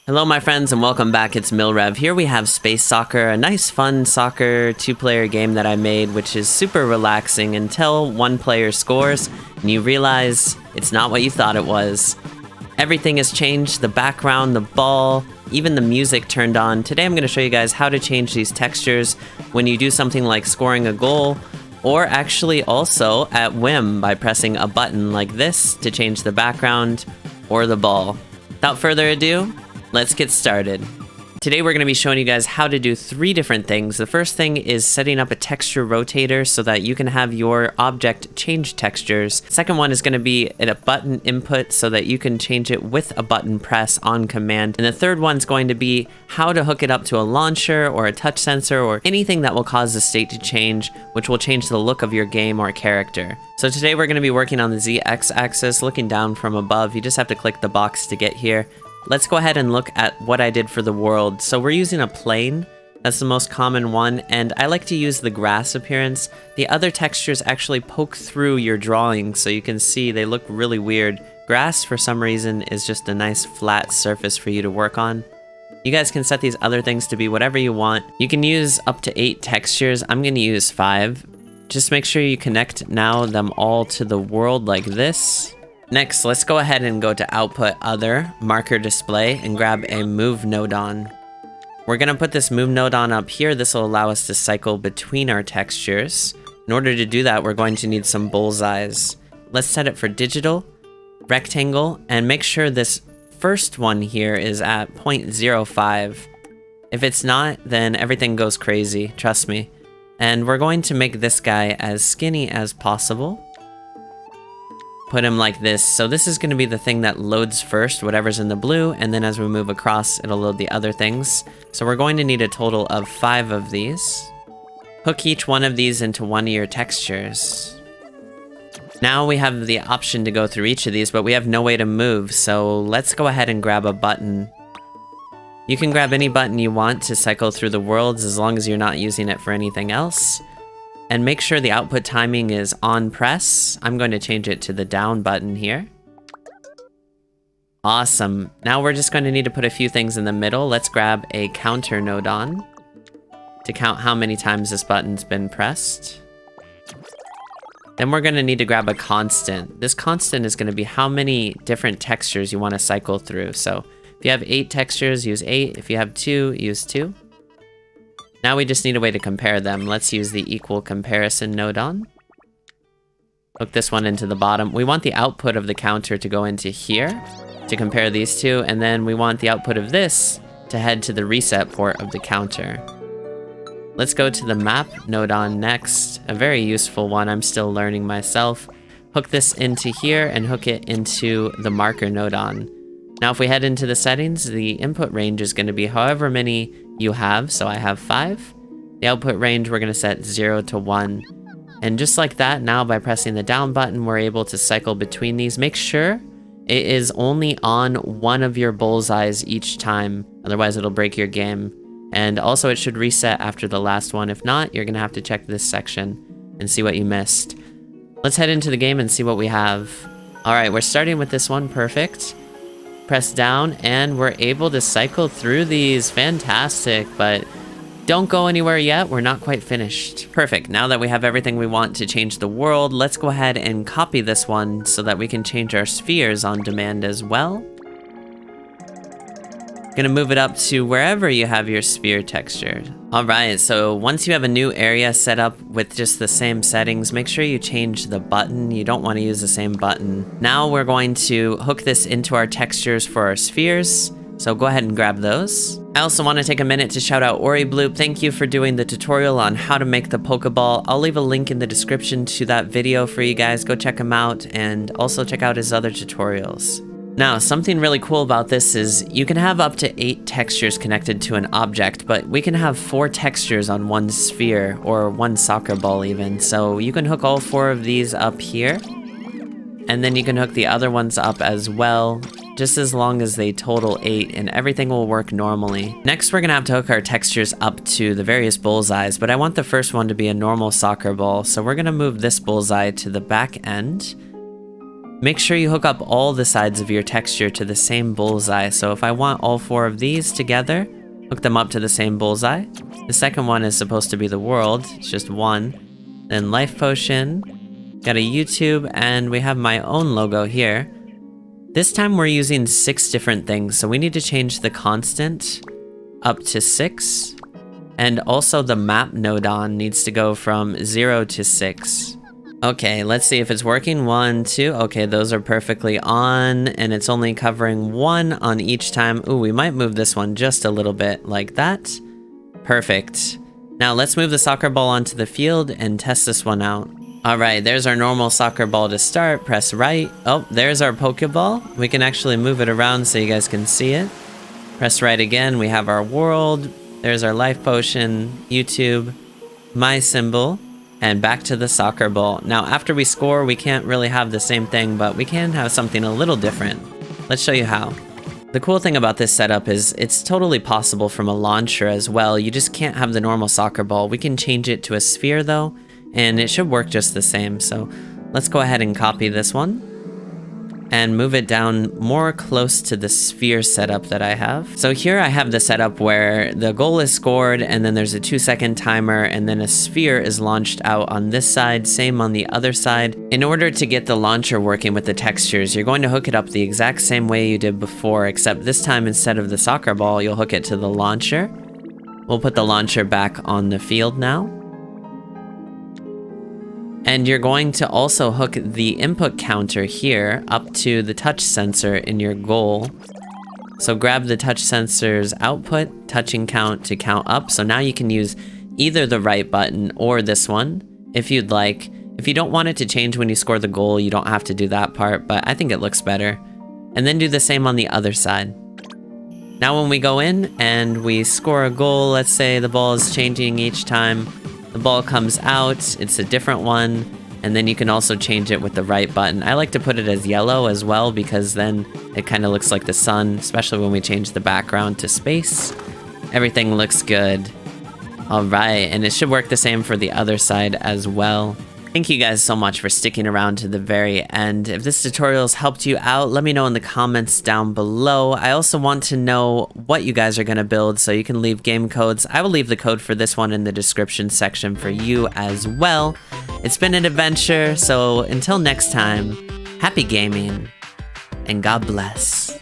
Hello my friends and welcome back, it's Milrev. Here we have Space Soccer, a nice fun soccer two-player game that I made, which is super relaxing until one player scores and you realize it's not what you thought it was. Everything has changed, the background, the ball, even the music turned on. Today I'm going to show you guys how to change these textures when you do something like scoring a goal, or actually also at whim by pressing a button like this to change the background or the ball. Without further ado, let's get started. Today we're going to be showing you guys how to do three different things. The first thing is setting up a texture rotator so that you can have your object change textures. Second one is going to be a button input so that you can change it with a button press on command. And the third one's going to be how to hook it up to a launcher or a touch sensor or anything that will cause the state to change, which will change the look of your game or character. So today we're going to be working on the ZX axis, looking down from above. You just have to click the box to get here. Let's go ahead and look at what I did for the world. So we're using a plane. That's the most common one, and I like to use the grass appearance. The other textures actually poke through your drawing, so you can see they look really weird. Grass, for some reason, is just a nice flat surface for you to work on. You guys can set these other things to be whatever you want. You can use up to 8 textures. I'm going to use 5. Just make sure you connect now them all to the world like this. Next, let's go ahead and go to Output Other, Marker Display, and grab a Move Node on. We're going to put this Move Node on up here. This will allow us to cycle between our textures. In order to do that, we're going to need some bullseyes. Let's set it for Digital, Rectangle, and make sure this first one here is at 0.05. If it's not, then everything goes crazy, trust me. And we're going to make this guy as skinny as possible. Put him like this. So this is going to be the thing that loads first, whatever's in the blue, and then as we move across, it'll load the other things. So we're going to need a total of 5 of these. Hook each one of these into one of your textures. Now we have the option to go through each of these, but we have no way to move, so let's go ahead and grab a button. You can grab any button you want to cycle through the worlds as long as you're not using it for anything else. And make sure the output timing is on press. I'm going to change it to the down button here. Awesome. Now we're just going to need to put a few things in the middle. Let's grab a counter node on to count how many times this button's been pressed. Then we're going to need to grab a constant. This constant is going to be how many different textures you want to cycle through. So if you have 8 textures, use 8. If you have 2, use 2. Now we just need a way to compare them. Let's use the equal comparison node on. Hook this one into the bottom. We want the output of the counter to go into here to compare these two, and then we want the output of this to head to the reset port of the counter. Let's go to the map node on next, a very useful one I'm still learning myself. Hook this into here and hook it into the marker node on. Now if we head into the settings, the input range is going to be however many you have, so I have 5. The output range we're going to set 0 to 1. And just like that, now by pressing the down button, we're able to cycle between these. Make sure it is only on one of your bullseyes each time, otherwise it'll break your game. And also it should reset after the last one. If not, you're going to have to check this section and see what you missed. Let's head into the game and see what we have. Alright, we're starting with this one, perfect. Press down and we're able to cycle through these. Fantastic, but don't go anywhere yet. We're not quite finished. Perfect. Now that we have everything we want to change the world, let's go ahead and copy this one so that we can change our spheres on demand as well. Gonna move it up to wherever you have your sphere textured. Alright, so once you have a new area set up with just the same settings, make sure you change the button. You don't want to use the same button. Now we're going to hook this into our textures for our spheres. So go ahead and grab those. I also want to take a minute to shout out Ori Bloop. Thank you for doing the tutorial on how to make the Pokeball. I'll leave a link in the description to that video for you guys. Go check him out and also check out his other tutorials. Now, something really cool about this is you can have up to 8 textures connected to an object, but we can have 4 textures on one sphere, or one soccer ball even. So you can hook all 4 of these up here, and then you can hook the other ones up as well, just as long as they total 8, and everything will work normally. Next, we're gonna have to hook our textures up to the various bullseyes, but I want the first one to be a normal soccer ball, so we're gonna move this bullseye to the back end. Make sure you hook up all the sides of your texture to the same bullseye. So if I want all 4 of these together, hook them up to the same bullseye. The second one is supposed to be the world, it's just 1. Then life potion, got a YouTube, and we have my own logo here. This time we're using 6 different things, so we need to change the constant up to 6. And also the map node on needs to go from 0 to 6. Okay, let's see if it's working. 1, 2, okay, those are perfectly on, and it's only covering 1 on each time. Ooh, we might move this one just a little bit like that. Perfect. Now let's move the soccer ball onto the field and test this one out. Alright, there's our normal soccer ball to start. Press right. Oh, there's our Pokeball. We can actually move it around so you guys can see it. Press right again. We have our world. There's our life potion, YouTube, my symbol, and back to the soccer ball. Now, after we score, we can't really have the same thing, but we can have something a little different. Let's show you how. The cool thing about this setup is it's totally possible from a launcher as well. You just can't have the normal soccer ball. We can change it to a sphere though, and it should work just the same. So let's go ahead and copy this one and move it down more close to the sphere setup that I have. So here I have the setup where the goal is scored and then there's a 2-second timer and then a sphere is launched out on this side, same on the other side. In order to get the launcher working with the textures, you're going to hook it up the exact same way you did before, except this time instead of the soccer ball, you'll hook it to the launcher. We'll put the launcher back on the field now. And you're going to also hook the input counter here up to the touch sensor in your goal. So grab the touch sensor's output, touching count to count up. So now you can use either the right button or this one if you'd like. If you don't want it to change when you score the goal, you don't have to do that part, but I think it looks better. And then do the same on the other side. Now when we go in and we score a goal, let's say the ball is changing each time. The ball comes out, it's a different one, and then you can also change it with the right button. I like to put it as yellow as well because then it kind of looks like the sun, especially when we change the background to space. Everything looks good. Alright, and it should work the same for the other side as well. Thank you guys so much for sticking around to the very end. If this tutorial's helped you out, let me know in the comments down below. I also want to know what you guys are going to build, so you can leave game codes. I will leave the code for this one in the description section for you as well. It's been an adventure, so until next time, happy gaming, and God bless.